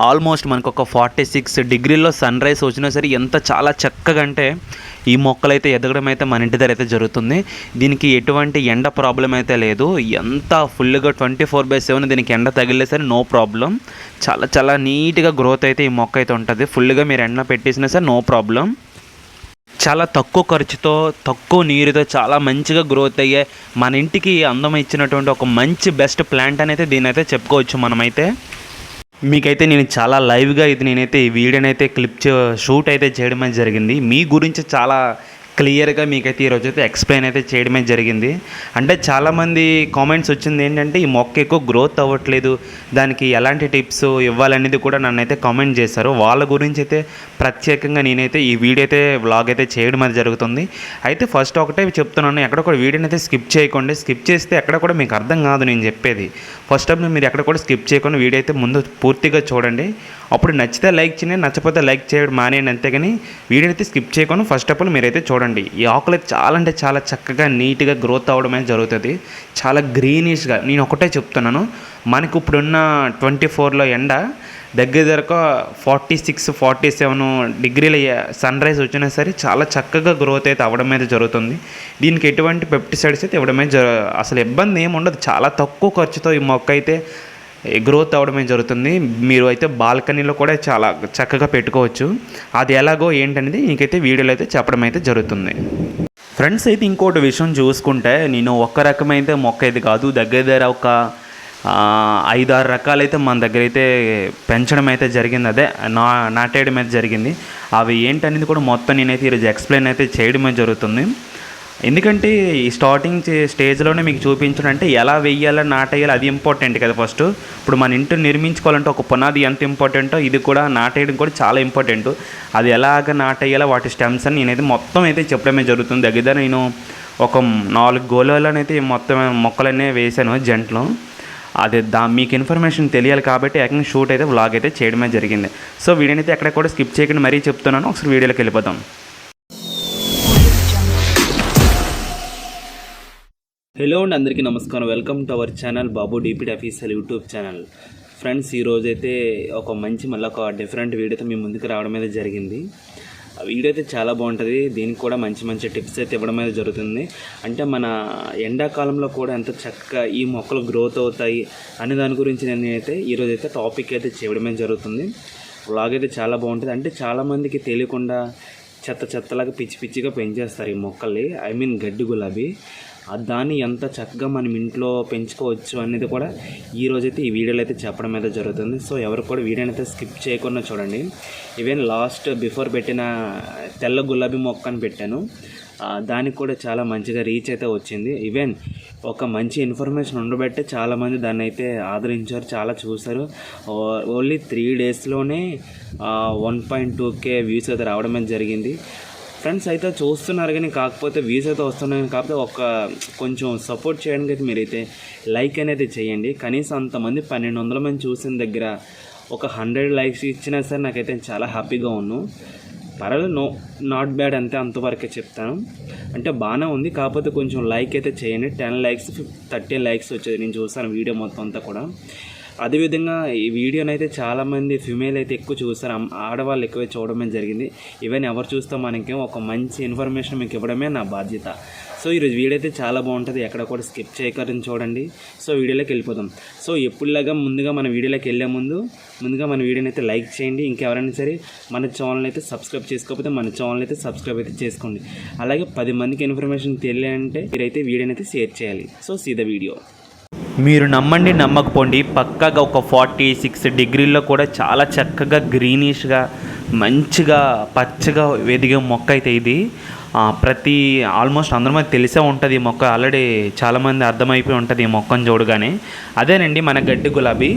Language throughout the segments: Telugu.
ఆల్మోస్ట్ మనకు ఒక 46 డిగ్రీల్లో సన్ రైజ్ వచ్చినా సరే ఎంత చాలా చక్కగా అంటే ఈ మొక్కలైతే ఎదగడం అయితే మన ఇంటి దగ్గర అయితే జరుగుతుంది. దీనికి ఎటువంటి ఎండ ప్రాబ్లం అయితే లేదు. ఎంత ఫుల్గా 24/7 దీనికి ఎండ తగిలే సరే నో ప్రాబ్లం. చాలా చాలా నీట్గా గ్రోత్ అయితే ఈ మొక్క అయితే ఉంటుంది. ఫుల్గా మీరు ఎండ పెట్టేసినా సరే నో ప్రాబ్లం. చాలా తక్కువ ఖర్చుతో తక్కువ నీరుతో చాలా మంచిగా గ్రోత్ అయ్యే మన ఇంటికి అందం ఇచ్చినటువంటి ఒక మంచి బెస్ట్ ప్లాంట్ అనేది దీని అయితే చెప్పుకోవచ్చు మనమైతే. మీకైతే నేను చాలా లైవ్గా నేనైతే ఈ వీడియోని అయితే షూట్ అయితే చేయడమే జరిగింది. మీ గురించి చాలా క్లియర్గా మీకైతే ఈరోజు అయితే ఎక్స్ప్లెయిన్ అయితే చేయడమే జరిగింది. అంటే చాలామంది కామెంట్స్ వచ్చింది ఏంటంటే ఈ మొక్క ఎక్కువ గ్రోత్ అవ్వట్లేదు, దానికి ఎలాంటి టిప్స్ ఇవ్వాలనేది కూడా నన్నైతే కామెంట్ చేశారు. వాళ్ళ గురించి అయితే ప్రత్యేకంగా నేనైతే ఈ వీడియో అయితే వ్లాగ్ అయితే చేయడం అది జరుగుతుంది. అయితే ఫస్ట్ ఒకటే చెప్తున్నాను, ఎక్కడ కూడా వీడియోని అయితే స్కిప్ చేయకండి. స్కిప్ చేస్తే ఎక్కడ కూడా మీకు అర్థం కాదు నేను చెప్పేది. ఫస్ట్ ఆఫ్ మీరు ఎక్కడ కూడా స్కిప్ చేయకుండా వీడియో అయితే ముందు పూర్తిగా చూడండి. అప్పుడు నచ్చితే లైక్ చేయండి, నచ్చకపోతే లైక్ చేయడం మానేయండి. అంతేగాని వీడియో అయితే స్కిప్ చేయకుండా ఫస్ట్ ఆఫ్ ఆల్ మీరైతే చూడండి. ఈ ఆకులు అయితే చాలా అంటే చాలా చక్కగా నీట్గా గ్రోత్ అవ్వడం అనేది జరుగుతుంది. చాలా గ్రీనిష్గా. నేను ఒకటే చెప్తున్నాను, మనకు ఇప్పుడున్న 24లో ఎండ దగ్గర 46-47 డిగ్రీల సన్ రైజ్ వచ్చినా సరే చాలా చక్కగా గ్రోత్ అయితే అవ్వడం అయితే జరుగుతుంది. దీనికి ఎటువంటి పెస్టిసైడ్స్ అయితే ఇవ్వడమే అసలు ఇబ్బంది ఏమి ఉండదు. చాలా తక్కువ ఖర్చుతో ఈ మొక్క అయితే గ్రోత్ అవ్వడమే జరుగుతుంది. మీరు అయితే బాల్కనీలో కూడా చాలా చక్కగా పెట్టుకోవచ్చు. అది ఎలాగో ఏంటనేది మీకైతే వీడియోలో అయితే చెప్పడం అయితే జరుగుతుంది. ఫ్రెండ్స్ అయితే ఇంకోటి విషయం చూసుకుంటే, నేను ఒక్క రకమైతే మొక్క అయితే కాదు, దగ్గర ఒక 5-6 రకాలైతే మన దగ్గర అయితే పెంచడం అయితే జరిగింది. అదే నాటేయడం అయితే జరిగింది. అవి ఏంటనేది కూడా మొత్తం నేనైతే ఈరోజు ఎక్స్ప్లెయిన్ అయితే చేయడమే జరుగుతుంది. ఎందుకంటే ఈ స్టార్టింగ్ స్టేజ్లోనే మీకు చూపించడం అంటే ఎలా వెయ్యాలో నాటేయాలి అది ఇంపార్టెంట్ కదా. ఫస్ట్ ఇప్పుడు మన ఇంటిని నిర్మించుకోవాలంటే ఒక పునాది ఎంత ఇంపార్టెంటో ఇది కూడా నాటేయడం కూడా చాలా ఇంపార్టెంట్. అది ఎలాగ నాటేయాలో వాటి స్టెమ్స్ అని నేనైతే మొత్తం అయితే చెప్పడమే జరుగుతుంది. దగ్గర నేను ఒక 4 గోళాలనైతే మొత్తం మొక్కలన్నీ వేసాను జంట్లో. అది మీకు ఇన్ఫర్మేషన్ తెలియాలి కాబట్టి ఏకంగా షూట్ అయితే వ్లాగ్ అయితే చేయడమే జరిగింది. సో వీడియోని అయితే ఎక్కడ కూడా స్కిప్ చేయకుండా మరీ చెప్తున్నాను. ఒకసారి వీడియోలోకి వెళ్ళిపోతాం. హలో అండి, అందరికీ నమస్కారం. Welcome to our channel Babu DPD official YouTube channel. Friends, ఈరోజైతే ఒక మళ్ళీ ఒక డిఫరెంట్ వీడియోతో మీ ముందుకు రావడం అయితే జరిగింది. ఆ వీడియో అయితే చాలా బాగుంటుంది. దీనికి కూడా మంచి టిప్స్ అయితే ఇవ్వడం అయితే జరుగుతుంది. అంటే మన ఎండాకాలంలో కూడా ఎంత చక్కగా ఈ మొక్కలు గ్రోత్ అవుతాయి అనే దాని గురించి నేనైతే ఈరోజైతే టాపిక్ అయితే చేయడమే జరుగుతుంది. వ్లాగ్ అయితే చాలా బాగుంటుంది. అంటే చాలామందికి తెలియకుండా చెత్తలాగా పిచ్చిగా పెంచేస్తారు ఈ మొక్కల్ని. ఐ మీన్ గడ్డి గులాబీ. దాన్ని ఎంత చక్కగా మనం ఇంట్లో పెంచుకోవచ్చు అనేది కూడా ఈరోజైతే ఈ వీడియోలో అయితే చెప్పడం అయితే జరుగుతుంది. సో ఎవరు కూడా వీడియోని అయితే స్కిప్ చేయకుండా చూడండి. ఈవెన్ బిఫోర్ పెట్టిన తెల్ల గులాబీ మొక్కని పెట్టాను, దానికి కూడా చాలా మంచిగా రీచ్ అయితే వచ్చింది. ఈవెన్ ఒక మంచి ఇన్ఫర్మేషన్ ఉండబట్టే చాలామంది దాన్ని అయితే ఆదరించారు, చాలా చూశారు. ఓన్లీ 3 డేస్లోనే 1.2K వ్యూస్ అయితే రావడమే జరిగింది. ఫ్రెండ్స్ అయితే చూస్తున్నారు కానీ కాకపోతే వ్యూస్ అయితే వస్తున్నాయి. కాకపోతే కొంచెం సపోర్ట్ చేయడానికి అయితే మీరైతే లైక్ అనేది చేయండి. కనీసం అంతమంది 1200 మంది చూసిన దగ్గర ఒక 100 లైక్స్ ఇచ్చినా సరే నాకైతే చాలా హ్యాపీగా ఉన్నాను. పర్వాలేదు, నాట్ బ్యాడ్, అంతవరకే చెప్తాను. అంటే బాగానే ఉంది. కాకపోతే కొంచెం లైక్ అయితే చేయండి. 10 లైక్స్ 13 లైక్స్ వచ్చేది నేను చూసాను వీడియో మొత్తం అంతా కూడా. అదేవిధంగా ఈ వీడియోని అయితే చాలామంది ఫిమేల్ అయితే ఎక్కువ చూస్తారు, ఆడవాళ్ళు ఎక్కువ చూడడమే జరిగింది. ఈవెన్ ఎవరు చూస్తాం మనకేం ఒక మంచి ఇన్ఫర్మేషన్ మీకు ఇవ్వడమే నా బాధ్యత. సో ఈరోజు వీడియో అయితే చాలా బాగుంటుంది, ఎక్కడ కూడా స్కిప్ చేయకుండా చూడండి. సో వీడియోలోకి వెళ్ళిపోదాం. సో ఎప్పుడులాగా ముందుగా మన వీడియోలోకి వెళ్ళే ముందుగా మన వీడియోని అయితే లైక్ చేయండి. ఇంకెవరైనా సరే మన ఛానల్ అయితే సబ్స్క్రైబ్ చేసుకోకపోతే మన ఛానల్ అయితే సబ్స్క్రైబ్ అయితే చేసుకోండి. అలాగే 10 మందికి ఇన్ఫర్మేషన్ తెలియాలంటే మీరైతే వీడియోని అయితే షేర్ చేయాలి. So see the video. మీరు నమ్మండి నమ్మకపోండి, పక్కాగా ఒక 46 డిగ్రీల్లో కూడా చాలా చక్కగా గ్రీనిష్గా మంచిగా పచ్చగా ఎదిగే మొక్క అయితే ఇది. ఆల్మోస్ట్ అందరి మీద తెలిసే ఉంటుంది ఈ మొక్క. ఆల్రెడీ చాలామంది అర్థమైపోయి ఉంటుంది ఈ మొక్కను చూడగానే. అదేనండి మన గడ్డి గులాబీ.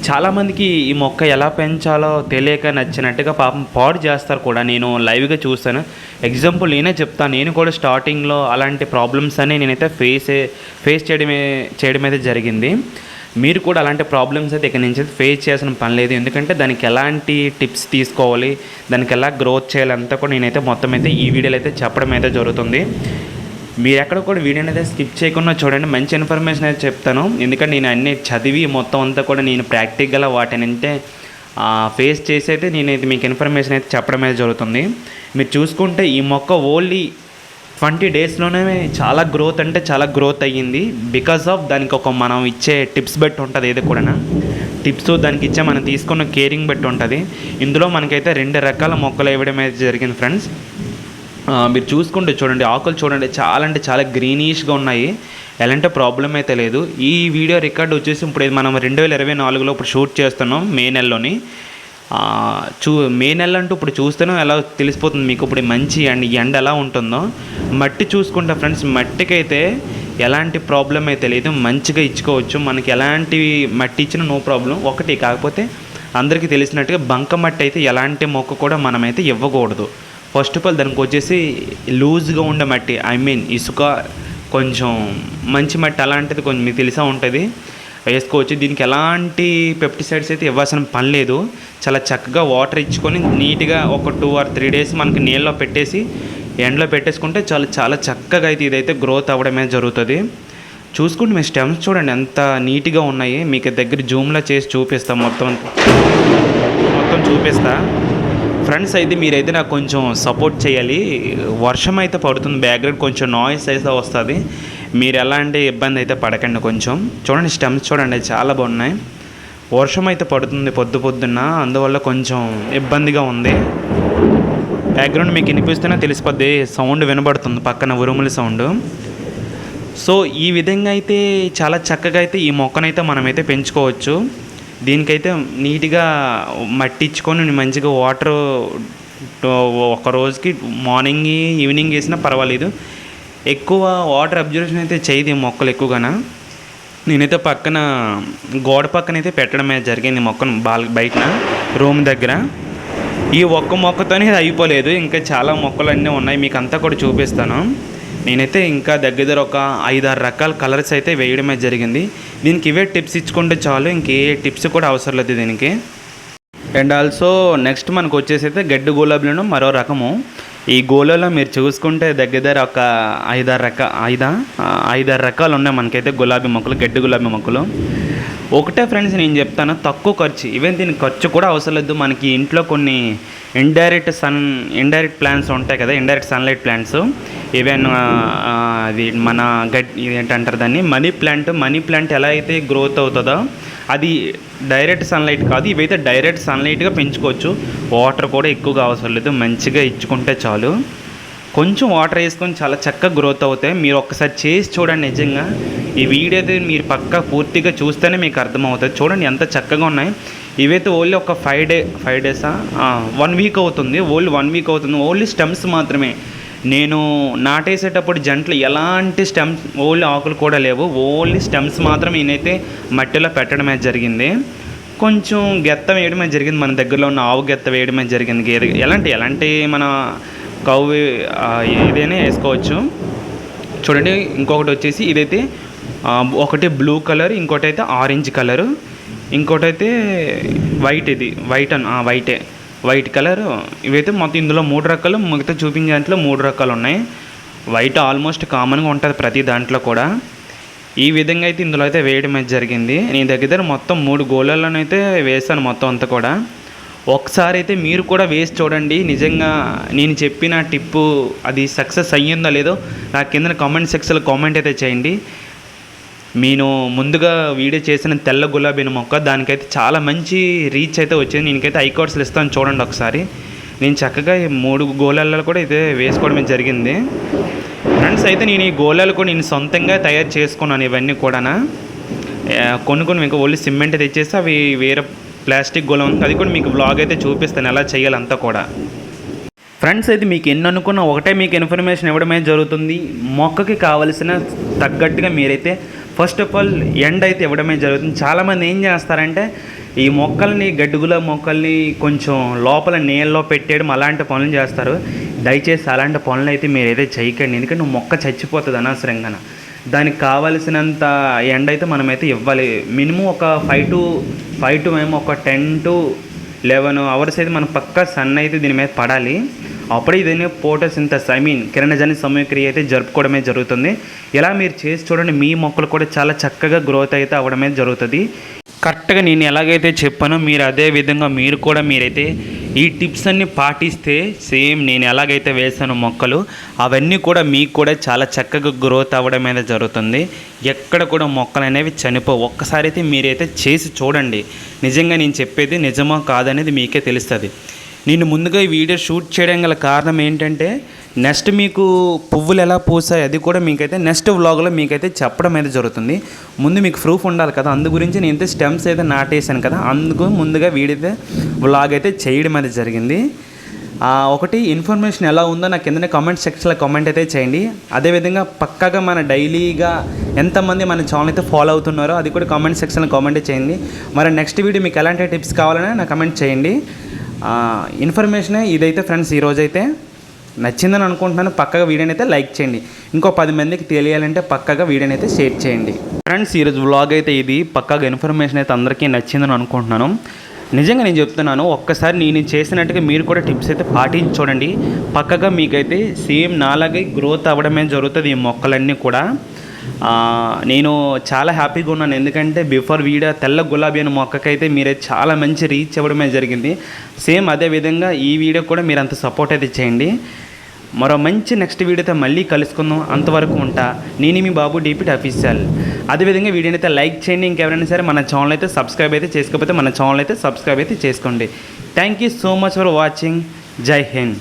చాలామందికి ఈ మొక్క ఎలా పెంచాలో తెలియక నచ్చినట్టుగా పాపం పాడు చేస్తారు కూడా. నేను లైవ్గా చూస్తాను. ఎగ్జాంపుల్ నేనే చెప్తాను. నేను కూడా స్టార్టింగ్లో అలాంటి ప్రాబ్లమ్స్ అని నేనైతే ఫేస్ చేయడం అయితే జరిగింది. మీరు కూడా అలాంటి ప్రాబ్లమ్స్ అయితే ఇక్కడ నుంచి ఫేస్ చేయాల్సిన పని లేదు. ఎందుకంటే దానికి ఎలాంటి టిప్స్ తీసుకోవాలి, దానికి ఎలా గ్రోత్ చేయాలంతా కూడా నేనైతే మొత్తం అయితే ఈ వీడియోలో అయితే చెప్పడం అయితే జరుగుతుంది. మీరు ఎక్కడ కూడా వీడియోని అయితే స్కిప్ చేయకుండా చూడండి. మంచి ఇన్ఫర్మేషన్ అయితే చెప్తాను. ఎందుకంటే నేను అన్నీ చదివి మొత్తం అంతా కూడా నేను ప్రాక్టికల్గా వాటిని అంటే ఫేస్ చేసి అయితే నేనైతే మీకు ఇన్ఫర్మేషన్ అయితే చెప్పడం అయితే జరుగుతుంది. మీరు చూసుకుంటే ఈ మొక్క ఓన్లీ 20 డేస్లోనే చాలా గ్రోత్ అంటే చాలా గ్రోత్ అయ్యింది. బికాస్ ఆఫ్ దానికి ఒక మనం ఇచ్చే టిప్స్ బట్టి ఉంటుంది. ఏది కూడా టిప్స్ దానికి ఇచ్చే మనం తీసుకున్న కేరింగ్ బట్టి ఉంటుంది. ఇందులో మనకైతే 2 రకాల మొక్కలు వేయడం అయితే జరిగింది ఫ్రెండ్స్. మీరు చూసుకుంటే చూడండి, ఆకులు చూడండి చాలా అంటే చాలా గ్రీనిష్గా ఉన్నాయి. ఎలాంటి ప్రాబ్లం అయితే లేదు. ఈ వీడియో రికార్డ్ వచ్చేసి ఇప్పుడు మనం 2024లో ఇప్పుడు షూట్ చేస్తున్నాం మే నెలలోని. మే నెల అంటూ ఇప్పుడు చూస్తేనే ఎలా తెలిసిపోతుంది మీకు ఇప్పుడు మంచి ఎండ ఎలా ఉంటుందో. మట్టి చూసుకుంటే ఫ్రెండ్స్, మట్టికైతే ఎలాంటి ప్రాబ్లం అయితే లేదు, మంచిగా ఇచ్చుకోవచ్చు. మనకి ఎలాంటి మట్టి ఇచ్చినా నో ప్రాబ్లం. ఒకటి కాకపోతే అందరికీ తెలిసినట్టుగా బంక మట్టి అయితే ఎలాంటి మొక్క కూడా మనమైతే ఇవ్వకూడదు. ఫస్ట్ ఆఫ్ ఆల్ దానికి వచ్చేసి లూజ్గా ఉండే మట్టి, ఇసుక, కొంచెం మంచి మట్టి అలాంటిది కొంచెం మీకు తెలిసే ఉంటుంది, వేసుకోవచ్చు. దీనికి ఎలాంటి పెస్టిసైడ్స్ అయితే ఇవ్వాల్సిన పని లేదు. చాలా చక్కగా వాటర్ ఇచ్చుకొని నీట్గా ఒక 2 or 3 డేస్ మనకి నీళ్ళలో పెట్టేసి ఎండలో పెట్టేసుకుంటే చాలా చక్కగా అయితే ఇదైతే గ్రోత్ అవ్వడమే జరుగుతుంది. చూసుకుంటే మీ స్టెమ్స్ చూడండి ఎంత నీట్గా ఉన్నాయి. మీకు దగ్గర జూమ్లో చేసి చూపిస్తా, మొత్తం చూపిస్తా ఫ్రెండ్స్. అయితే మీరైతే నాకు కొంచెం సపోర్ట్ చేయాలి. వర్షం అయితే పడుతుంది, బ్యాక్గ్రౌండ్ కొంచెం నాయిస్ అయితే వస్తుంది. మీరు ఎలాంటి ఇబ్బంది అయితే పడకండి. కొంచెం చూడండి, స్టెమ్స్ చూడండి చాలా బాగున్నాయి. వర్షం అయితే పడుతుంది పొద్దున్న, అందువల్ల కొంచెం ఇబ్బందిగా ఉంది. బ్యాక్గ్రౌండ్ మీకు వినిపిస్తేనే తెలిసిపోద్ది, సౌండ్ వినబడుతుంది పక్కన ఉరుముల సౌండ్. సో ఈ విధంగా అయితే చాలా చక్కగా అయితే ఈ మొక్కనైతే మనమైతే పెంచుకోవచ్చు. దీనికైతే నీట్గా మట్టి ఇచ్చుకొని మంచిగా వాటర్ ఒక రోజుకి మార్నింగ్ ఈవినింగ్ వేసినా పర్వాలేదు. ఎక్కువ వాటర్ అబ్జర్వేషన్ అయితే చేయదు ఈ మొక్కలు ఎక్కువగా. నేనైతే పక్కన గోడ పక్కన అయితే పెట్టడమే జరిగింది మొక్కను బయట రూమ్ దగ్గర. ఈ ఒక్క మొక్కతోనే అయిపోలేదు, ఇంకా చాలా మొక్కలు అన్నీ ఉన్నాయి, మీకు అంతా కూడా చూపిస్తాను. నేనైతే ఇంకా దగ్గర ఒక 5-6 రకాల కలర్స్ అయితే వేయడమే జరిగింది. దీనికి ఇవే టిప్స్ ఇచ్చుకుంటే చాలు, ఇంకే టిప్స్ కూడా అవసరం లేదు దీనికి. అండ్ ఆల్సో నెక్స్ట్ మనకు వచ్చేసి అయితే గడ్డి గులాబీలను మరో రకము. ఈ గోళలో మీరు చూసుకుంటే దగ్గర ఒక 5-6 రకాలు ఉన్నాయి మనకైతే గులాబీ మొక్కలు, గడ్డి గులాబీ మొక్కలు. ఒకటే ఫ్రెండ్స్ నేను చెప్తాను, తక్కువ ఖర్చు. ఈవెన్ దీనికి ఖర్చు కూడా అవసరం లేదు. మనకి ఇంట్లో కొన్ని ఇండైరెక్ట్ ప్లాంట్స్ ఉంటాయి కదా, ఇండైరెక్ట్ సన్లైట్ ప్లాంట్స్. ఈవెన్ అది మన ఏంటంటారు దాన్ని మనీ ప్లాంట్ ఎలా అయితే గ్రోత్ అవుతుందో అది డైరెక్ట్ సన్లైట్ కాదు. ఇవైతే డైరెక్ట్ సన్లైట్గా పెంచుకోవచ్చు. వాటర్ కూడా ఎక్కువగా అవసరం లేదు, మంచిగా ఇచ్చుకుంటే చాలు. కొంచెం వాటర్ వేసుకొని చాలా చక్కగా గ్రోత్ అవుతాయి. మీరు ఒక్కసారి చేసి చూడండి. నిజంగా ఈ వీడియో అయితే మీరు పక్కా పూర్తిగా చూస్తేనే మీకు అర్థమవుతుంది. చూడండి ఎంత చక్కగా ఉన్నాయి. ఇవైతే ఓన్లీ ఒక 5 డేసా 1 వీక్ అవుతుంది. ఓన్లీ స్టెమ్స్ మాత్రమే. నేను నాటేసేటప్పుడు జంటలు ఎలాంటి స్టెమ్స్ ఓన్లీ ఆకులు కూడా లేవు, ఓన్లీ స్టెమ్స్ మాత్రం నేనైతే మట్టిలో పెట్టడమే జరిగింది. కొంచెం గెత్త వేయడమే జరిగింది, మన దగ్గరలో ఉన్న ఆవు గెత్త వేయడమే జరిగింది. ఎలాంటి మన కౌ ఏదైనా వేసుకోవచ్చు. చూడండి ఇంకొకటి వచ్చేసి ఇదైతే ఒకటి బ్లూ కలర్, ఇంకోటి అయితే ఆరెంజ్ కలరు, ఇంకోటి అయితే వైట్. ఇది వైట్ కలర్. ఇవైతే మొత్తం ఇందులో 3 రకాలు, మిగతా చూపించే దాంట్లో 3 రకాలు ఉన్నాయి. వైట్ ఆల్మోస్ట్ కామన్గా ఉంటుంది ప్రతి దాంట్లో కూడా. ఈ విధంగా అయితే ఇందులో అయితే వేయడం అయితే జరిగింది. నేను దగ్గర మొత్తం 3 గోళాల్లోనైతే వేసాను మొత్తం అంతా కూడా. ఒకసారి అయితే మీరు కూడా వేసి చూడండి. నిజంగా నేను చెప్పిన టిప్పు అది సక్సెస్ అయ్యిందో లేదో నాకు కింద కామెంట్ సెక్షన్లో కామెంట్ అయితే చేయండి. నేను ముందుగా వీడియో చేసిన తెల్ల గులాబీ మొక్క దానికైతే చాలా మంచి రీచ్ అయితే వచ్చింది. నేనైతే ఐకార్డ్స్లు ఇస్తాను చూడండి ఒకసారి. నేను చక్కగా 3 గోళాలలో కూడా అయితే వేసుకోవడమే జరిగింది ఫ్రెండ్స్. అయితే నేను ఈ గోళాలు కూడా నేను సొంతంగా తయారు చేసుకున్నాను. ఇవన్నీ కూడా కొన్ని మీకు ఓన్లీ సిమెంట్ తెచ్చేసి అవి వేరే ప్లాస్టిక్ గోళం ఉంది, అది కూడా మీకు బ్లాగ్ అయితే చూపిస్తాను ఎలా చేయాలంతా కూడా. ఫ్రెండ్స్ అయితే మీకు ఎన్ని అనుకున్నా ఒకటే మీకు ఇన్ఫర్మేషన్ ఇవ్వడమే జరుగుతుంది. మొక్కకి కావలసిన తగ్గట్టుగా మీరైతే ఫస్ట్ ఆఫ్ ఆల్ ఎండ్ అయితే ఇవ్వడమే జరుగుతుంది. చాలామంది ఏం చేస్తారంటే ఈ మొక్కల్ని గడ్డిగుల మొక్కల్ని కొంచెం లోపల నీళ్ళలో పెట్టేయడం అలాంటి పనులు చేస్తారు. దయచేసి అలాంటి పనులు అయితే మీరైతే చేయకండి, ఎందుకంటే మొక్క చచ్చిపోతుంది అనవసరంగా. దానికి కావలసినంత ఎండ అయితే మనమైతే ఇవ్వాలి. మినిమం ఒక 5 to మేము ఒక 10 to 11 అవర్స్ అయితే మన పక్కా సన్ అయితే దీని మీద పడాలి. అప్పుడే ఇదైనా ఫోటోసింథసిస్ కిరణజన్య సమయక్రియ అయితే జరుపుకోవడమే జరుగుతుంది. ఇలా మీరు చేసి చూడండి, మీ మొక్కలు కూడా చాలా చక్కగా గ్రోత్ అయితే అవ్వడమే జరుగుతుంది. కరెక్ట్గా నేను ఎలాగైతే చెప్పానో మీరు అదే విధంగా మీరైతే ఈ టిప్స్ అన్నీ పాటిస్తే సేమ్ నేను ఎలాగైతే వేసానో మొక్కలు అవన్నీ కూడా మీకు కూడా చాలా చక్కగా గ్రోత్ అవ్వడం అనేది జరుగుతుంది. ఎక్కడ కూడా మొక్కలు అనేవి చనిపోవు. ఒక్కసారి అయితే మీరైతే చేసి చూడండి. నిజంగా నేను చెప్పేది నిజమో కాదనేది మీకే తెలుస్తుంది. నేను ముందుగా ఈ వీడియో షూట్ చేయడం గల కారణం ఏంటంటే నెక్స్ట్ మీకు పువ్వులు ఎలా పూసాయి అది కూడా మీకైతే నెక్స్ట్ వ్లాగ్లో మీకైతే చెప్పడం అయితే జరుగుతుంది. ముందు మీకు ప్రూఫ్ ఉండాలి కదా, అందు గురించి నేనైతే స్టెమ్స్ అయితే నాటేసాను కదా, అందుకు ముందుగా వీడితే వ్లాగ్ అయితే చేయడం అయితే జరిగింది. ఒకటి ఇన్ఫర్మేషన్ ఎలా ఉందో నాకు కిందనే కామెంట్ సెక్షన్లో కామెంట్ అయితే చేయండి. అదేవిధంగా పక్కాగా మన డైలీగా ఎంతమంది మన ఛానల్ అయితే ఫాలో అవుతున్నారో అది కూడా కామెంట్ సెక్షన్లో కామెంట్ చేయండి. మరి నెక్స్ట్ వీడియో మీకు ఎలాంటి టిప్స్ కావాలని నాకు కామెంట్ చేయండి. ఇన్ఫర్మేషన్ ఇదైతే ఫ్రెండ్స్ ఈరోజైతే నచ్చిందని అనుకుంటున్నాను. పక్కగా వీడియోని అయితే లైక్ చేయండి. ఇంకో 10 మందికి తెలియాలంటే పక్కగా వీడియోని అయితే షేర్ చేయండి. ఫ్రెండ్స్ ఈరోజు వ్లాగ్ అయితే ఇది పక్కగా ఇన్ఫర్మేషన్ అయితే అందరికీ నచ్చిందని అనుకుంటున్నాను. నిజంగా నేను చెప్తున్నాను, ఒక్కసారి నేను చేసినట్టుగా మీరు కూడా టిప్స్ అయితే పాటించి చూడండి. పక్కగా మీకైతే సేమ్ నాలాగే గ్రోత్ అవ్వడమే జరుగుతుంది ఈ మొక్కలన్నీ కూడా. నేను చాలా హ్యాపీగా ఉన్నాను. ఎందుకంటే బిఫోర్ వీడియో తెల్ల గులాబీ అనే మొక్కకైతే మీరైతే చాలా మంచి రీచ్ అవ్వడమే జరిగింది. సేమ్ అదే విధంగా ఈ వీడియో కూడా మీరు అంత సపోర్ట్ అయితే చేయండి. మరో మంచి నెక్స్ట్ వీడియోతో మళ్ళీ కలుసుకుందాం. అంతవరకు ఉంటా. నేను మీ బాబు డిపిటి అఫీషియల్. అదేవిధంగా వీడియోని అయితే లైక్ చేయండి. ఇంకెవరైనా సరే మన ఛానల్ అయితే సబ్స్క్రైబ్ అయితే చేసుకోకపోతే మన ఛానల్ అయితే సబ్స్క్రైబ్ అయితే చేసుకోండి. Thank you so much for watching. జై హింద్.